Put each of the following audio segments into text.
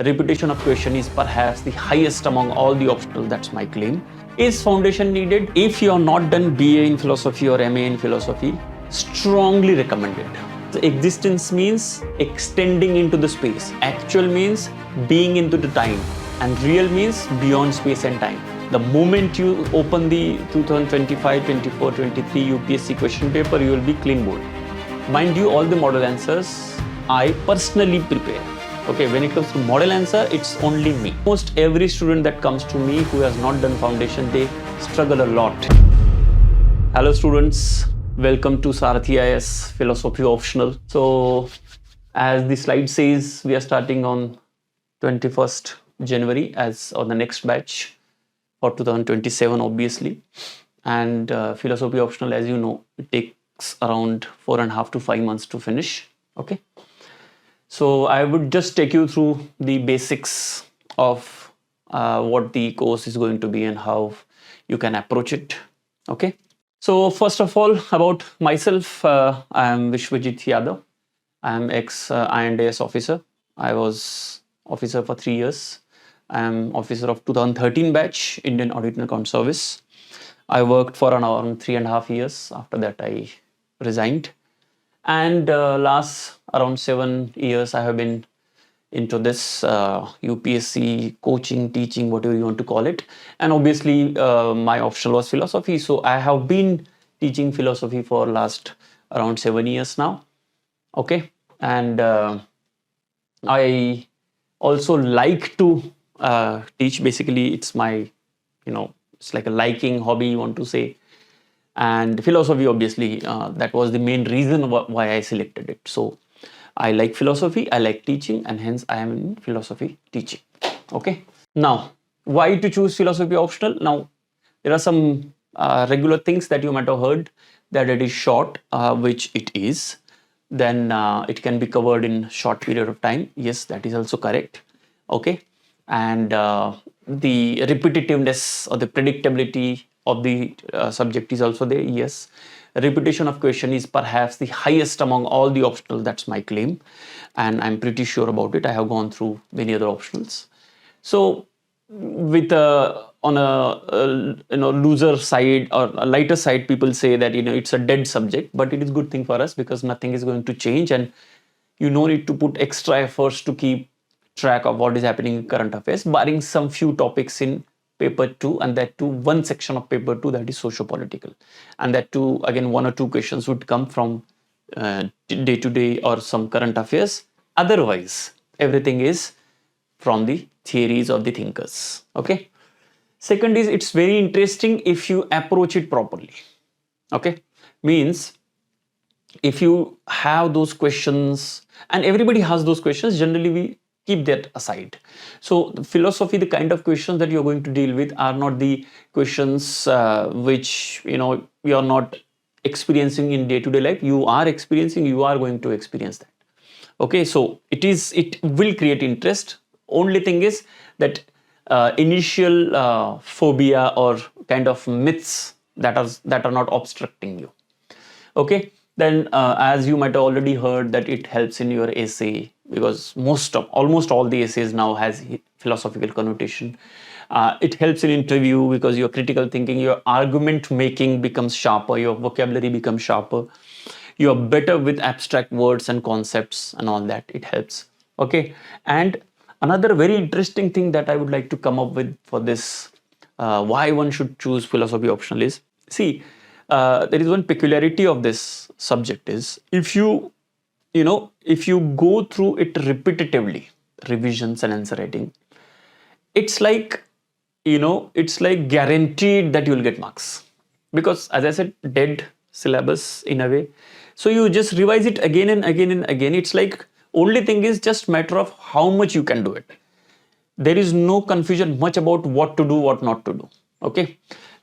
Repetition of question is perhaps the highest among all the optional, that's my claim. Is foundation needed? If you are not done BA in philosophy or MA in philosophy, strongly recommended. The existence means extending into the space. Actual means being into the time. And real means beyond space and time. The moment you open the 2025, 24, 23 UPSC question paper, you will be clean board. Mind you, all the model answers I personally prepare. Okay, when it comes to model answer, it's only me. Almost every student that comes to me who has not done foundation, they struggle a lot. Hello students, welcome to Sarrthi IA&AS Philosophy Optional. So, as the slide says, we are starting on 21st January as on the next batch for 2027 obviously. And Philosophy Optional, as you know, it takes around 4.5 to 5 months to finish. Okay. So I would just take you through the basics of what the course is going to be and how you can approach it. Okay. So first of all, about myself, I am Vishwajeet Yadav. I am ex-IA&AS officer. I was officer for 3 years. I am officer of 2013 batch, Indian Audit and Account Service. I worked for around 3.5 years. After that, I resigned. And last around 7 years, I have been into this UPSC coaching, teaching, whatever you want to call it. And obviously, my optional was philosophy. So I have been teaching philosophy for last around 7 years now. Okay. And I also like to teach. Basically, it's my, it's like a liking, hobby, you want to say. And philosophy, obviously, that was the main reason why I selected it. So I like philosophy, I like teaching, and hence I am in philosophy teaching. Okay. Now, why to choose philosophy optional? Now, there are some regular things that you might have heard, that it is short, which it is. Then it can be covered in short period of time. Yes, that is also correct. Okay. And the repetitiveness or the predictability of the subject is also there. Yes, repetition of question is perhaps the highest among all the optional, that's my claim, and I'm pretty sure about it. I have gone through many other optionals. So with on a loser side or a lighter side, people say that it's a dead subject, but it is a good thing for us because nothing is going to change and you no need to put extra efforts to keep track of what is happening in current affairs, barring some few topics in paper 2, and that too one section of paper 2, that is socio-political, and that too again 1 or 2 questions would come from day to day or some current affairs. Otherwise everything is from the theories of the thinkers. Okay. Second is, it's very interesting if you approach it properly. Okay. Means if you have those questions, and everybody has those questions, generally we keep that aside. So the philosophy, the kind of questions that you're going to deal with are not the questions which you are not experiencing in day-to-day life. You are experiencing, you are going to experience that. Okay, so it will create interest. Only thing is that initial phobia or kind of myths that are not obstructing you. Okay. Then as you might have already heard that it helps in your essay, because almost all the essays now has philosophical connotation. It helps in interview because your critical thinking, your argument making becomes sharper, your vocabulary becomes sharper. You are better with abstract words and concepts and all that. It helps. Okay. And another very interesting thing that I would like to come up with for this, why one should choose philosophy optional is, see, there is one peculiarity of this subject is, if you go through it repetitively, revisions and answer writing, it's like guaranteed that you will get marks, because as I said, dead syllabus in a way. So you just revise it again and again and again. It's like, only thing is just matter of how much you can do it. There is no confusion much about what to do, what not to do. Okay.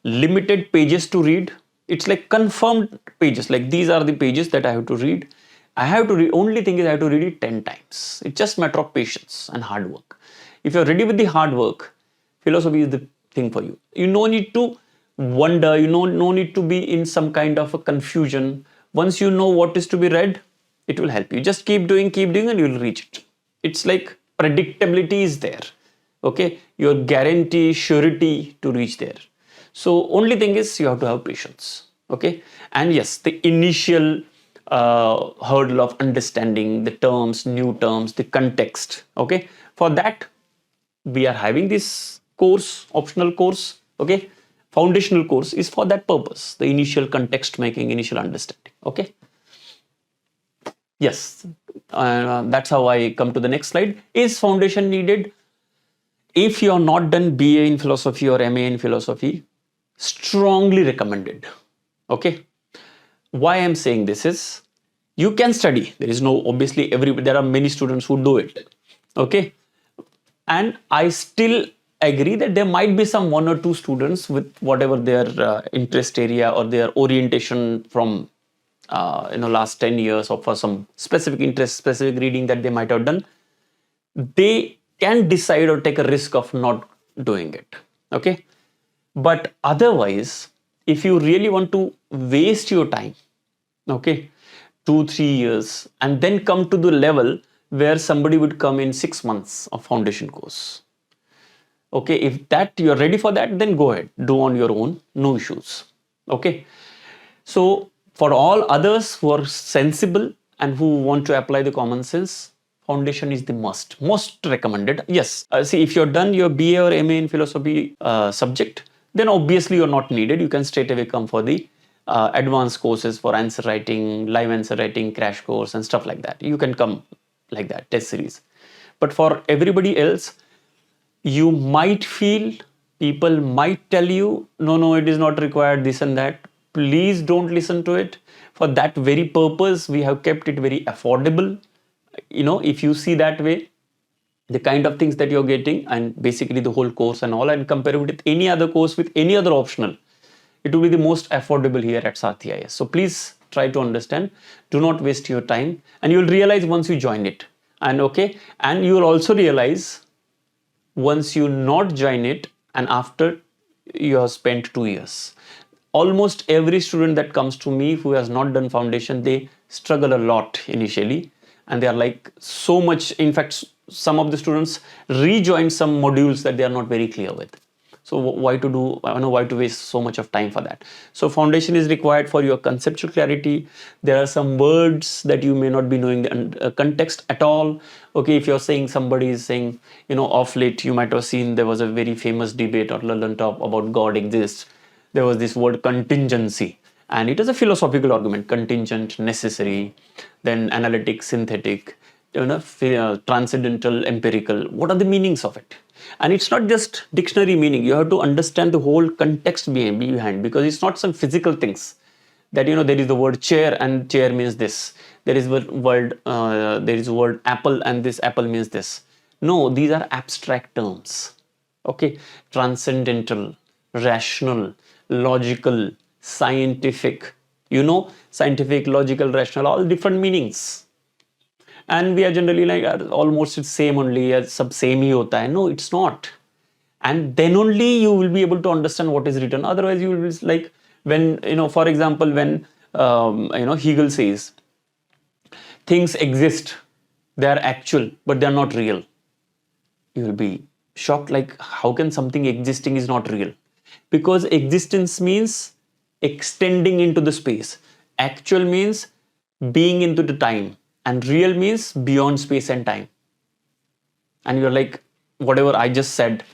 Limited pages to read. It's like confirmed pages, like these are the pages that I have to read. Only thing is I have to read it 10 times. It's just matter of patience and hard work. If you're ready with the hard work, philosophy is the thing for you. You no need to wonder, no need to be in some kind of a confusion. Once you know what is to be read, it will help you. Just keep doing and you will reach it. It's like predictability is there. Okay, your guarantee, surety to reach there. So only thing is you have to have patience. Okay, and yes, the initial hurdle of understanding the terms, new terms, the context. Okay, for that we are having this course, optional course. Okay, foundational course is for that purpose, the initial context making, initial understanding. Okay, yes, that's how I come to the next slide. Is foundation needed? If you are not done BA in philosophy or MA in philosophy, strongly recommended. Okay, why I'm saying this is, you can study, there is no, obviously there are many students who do it. Okay, and I still agree that there might be some one or two students with whatever their interest area or their orientation from last 10 years, or for some specific interest, specific reading that they might have done, they can decide or take a risk of not doing it. Okay, but otherwise, if you really want to waste your time, okay, 2-3 years, and then come to the level where somebody would come in 6 months of foundation course. Okay, if that you're ready for that, then go ahead, do on your own, no issues. Okay, so for all others who are sensible and who want to apply the common sense, foundation is the most recommended. Yes, see, if you're done your BA or MA in philosophy subject, then obviously you're not needed. You can straight away come for the advanced courses for answer writing, live answer writing, crash course and stuff like that. You can come like that, test series. But for everybody else, you might feel, people might tell you, no, it is not required, this and that. Please don't listen to it. For that very purpose, we have kept it very affordable. If you see that way, the kind of things that you're getting, and basically the whole course and all, and compare it with any other course, with any other optional, it will be the most affordable here at Sarrthi IA&AS. So please try to understand, do not waste your time, and you'll realize once you join it. And okay, and you will also realize once you not join it, and after you have spent 2 years. Almost every student that comes to me who has not done foundation, they struggle a lot initially, and they are like so much, in fact some of the students rejoin some modules that they are not very clear with. So why to waste so much of time for that? So foundation is required for your conceptual clarity. There are some words that you may not be knowing the context at all. Okay, if you're saying, somebody is saying, of late you might have seen there was a very famous debate on London Top about God exists. There was this word contingency, and it is a philosophical argument: contingent, necessary, then analytic, synthetic, transcendental, empirical. What are the meanings of it? And it's not just dictionary meaning. You have to understand the whole context behind, because it's not some physical things that, there is the word chair and chair means this. There is word apple and this apple means this. No, these are abstract terms. Okay, transcendental, rational, logical, scientific, scientific, logical, rational, all different meanings. And we are generally like, almost it's same only, sab same hi hota hai. No, it's not. And then only you will be able to understand what is written. Otherwise you will be like, when, for example, when Hegel says things exist, they are actual but they are not real, you will be shocked, like how can something existing is not real? Because existence means extending into the space, actual means being into the time, and real means beyond space and time. And you're like, whatever I just said,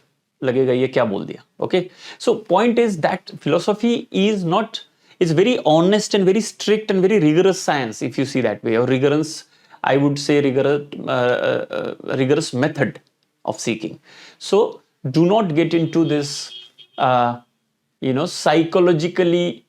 lagega ye kya bol diya? Okay, so point is that philosophy is not, it's very honest and very strict and very rigorous science, if you see that way, or rigorous, I would say rigorous method of seeking. So do not get into this psychologically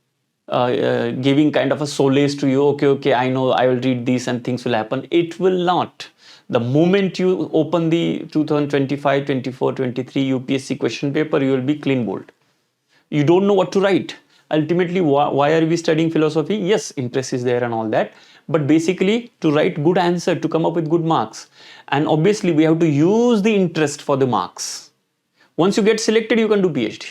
giving kind of a solace to you. Okay, I know, I will read this and things will happen. It will not. The moment you open the 2025, 24, 23 UPSC question paper, you will be clean bold. You don't know what to write. Ultimately, why are we studying philosophy? Yes, interest is there and all that, but basically to write good answer, to come up with good marks. And obviously we have to use the interest for the marks. Once you get selected, you can do PhD.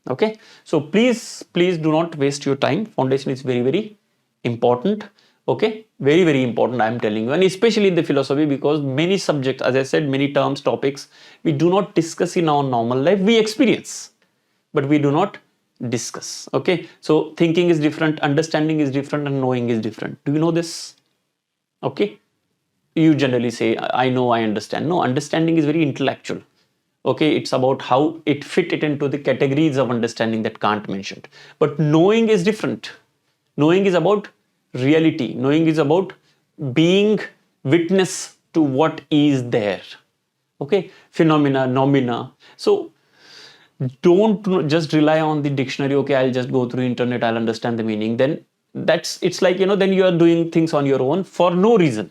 Okay, so please do not waste your time. Foundation is very, very important. Okay, Very, very important, I am telling you, and especially in the philosophy, because many subjects, as I said, many terms, topics, we do not discuss in our normal life. We experience, but we do not discuss. Okay, so thinking is different, understanding is different, and knowing is different. Do you know this? Okay, you generally say, I know, I understand. No, understanding is very intellectual. Okay, it's about how it fit it into the categories of understanding that Kant mentioned. But knowing is different. Knowing is about reality. Knowing is about being witness to what is there. Okay, phenomena, nomina. So don't just rely on the dictionary. Okay, I'll just go through internet, I'll understand the meaning. Then it's like, then you are doing things on your own for no reason.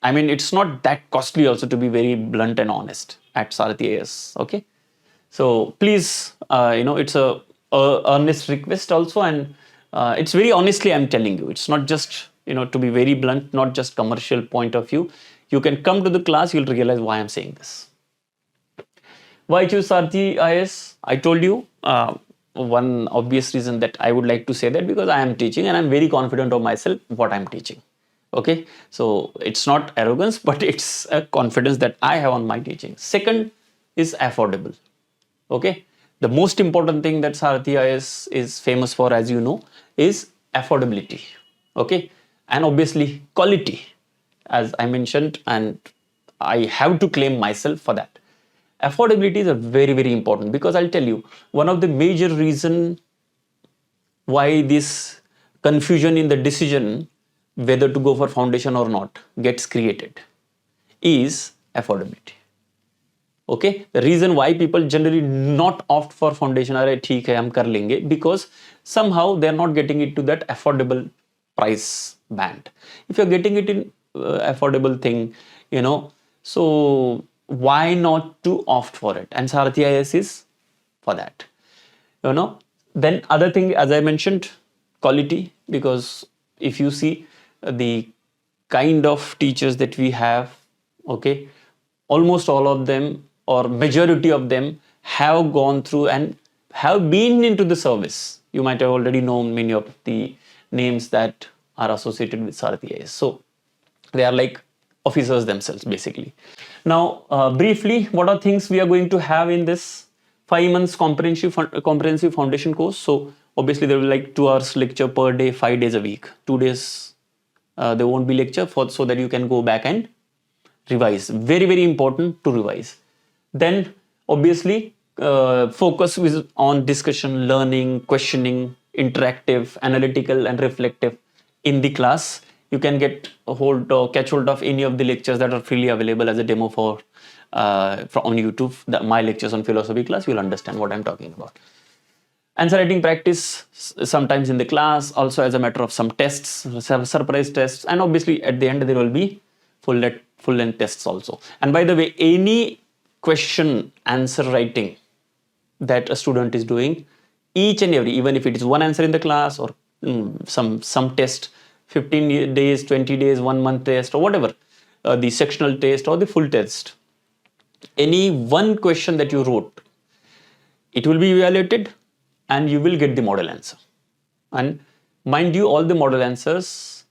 I mean, it's not that costly also, to be very blunt and honest, at Sarrthi AS. Okay, so please, it's a earnest request also, and it's very honestly I'm telling you. It's not just, to be very blunt, not just commercial point of view. You can come to the class, you'll realize why I'm saying this. Why choose Sarrthi IS? I told you one obvious reason that I would like to say that, because I am teaching and I'm very confident of myself what I'm teaching. Okay, so it's not arrogance, but it's a confidence that I have on my teaching. Second is affordable. Okay, the most important thing that Sarrthi IS is famous for, as you know, is affordability. Okay, and obviously quality, as I mentioned, and I have to claim myself for that. Affordability is a very, very important, because I'll tell you, one of the major reason why this confusion in the decision whether to go for foundation or not gets created is affordability. Okay, the reason why people generally not opt for foundation, are theek hai, hum kar lenge, because somehow they are not getting it to that affordable price band. If you're getting it in affordable thing, so why not to opt for it? And Sarrthi IS is for that. Then other thing, as I mentioned, quality, because if you see the kind of teachers that we have, okay, almost all of them or majority of them have gone through and have been into the service. You might have already known many of the names that are associated with Sarrthi IS. So they are like officers themselves, basically. Now, briefly, what are things we are going to have in this 5 months comprehensive foundation course? So obviously there will be like 2 hours lecture per day, 5 days a week. 2 days there won't be lecture, so that you can go back and revise. Very, very important to revise. Then obviously focus is on discussion, learning, questioning, interactive, analytical and reflective in the class. You can catch hold of any of the lectures that are freely available as a demo for on YouTube. My lectures on philosophy class, you'll understand what I'm talking about. Answer writing practice sometimes in the class, also as a matter of some tests, surprise tests, and obviously at the end there will be full length tests also. And by the way, any question answer writing that a student is doing, each and every, even if it is one answer in the class or some test, 15 days, 20 days, 1 month test or whatever, the sectional test or the full test, any one question that you wrote, it will be evaluated and you will get the model answer. And mind you, all the model answers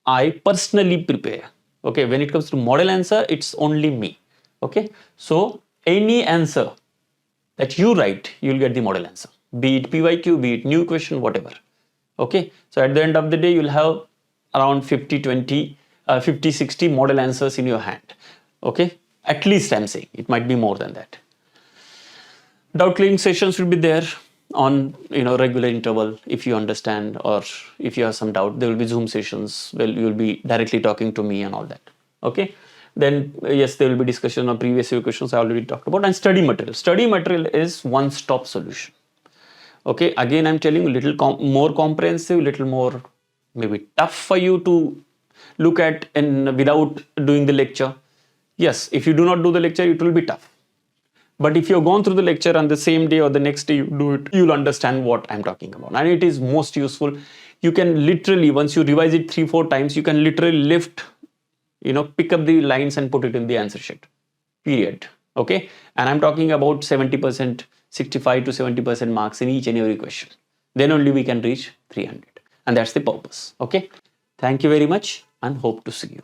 I personally prepare. Okay, when it comes to model answer, it's only me. Okay, so any answer that you write, you'll get the model answer, be it PYQ, be it new question, whatever. Okay, so at the end of the day, you'll have around 50, 60 model answers in your hand. Okay, at least I'm saying, it might be more than that. Doubt clearing sessions will be there on regular interval. If you understand or if you have some doubt, there will be Zoom sessions. Well, you'll be directly talking to me and all that. Okay, then yes, there will be discussion on previous year questions I already talked about. And study material is one-stop solution. Okay, again I'm telling you, little more comprehensive, little more maybe tough for you to look at and without doing the lecture. Yes, if you do not do the lecture, it will be tough. But if you've gone through the lecture on the same day or the next day you do it, you'll understand what I'm talking about. And it is most useful. You can literally, once you revise it 3-4 times, you can literally lift, pick up the lines and put it in the answer sheet. Period. Okay. And I'm talking about 70%, 65 to 70% marks in each and every question. Then only we can reach 300. And that's the purpose. Okay. Thank you very much. and hope to see you.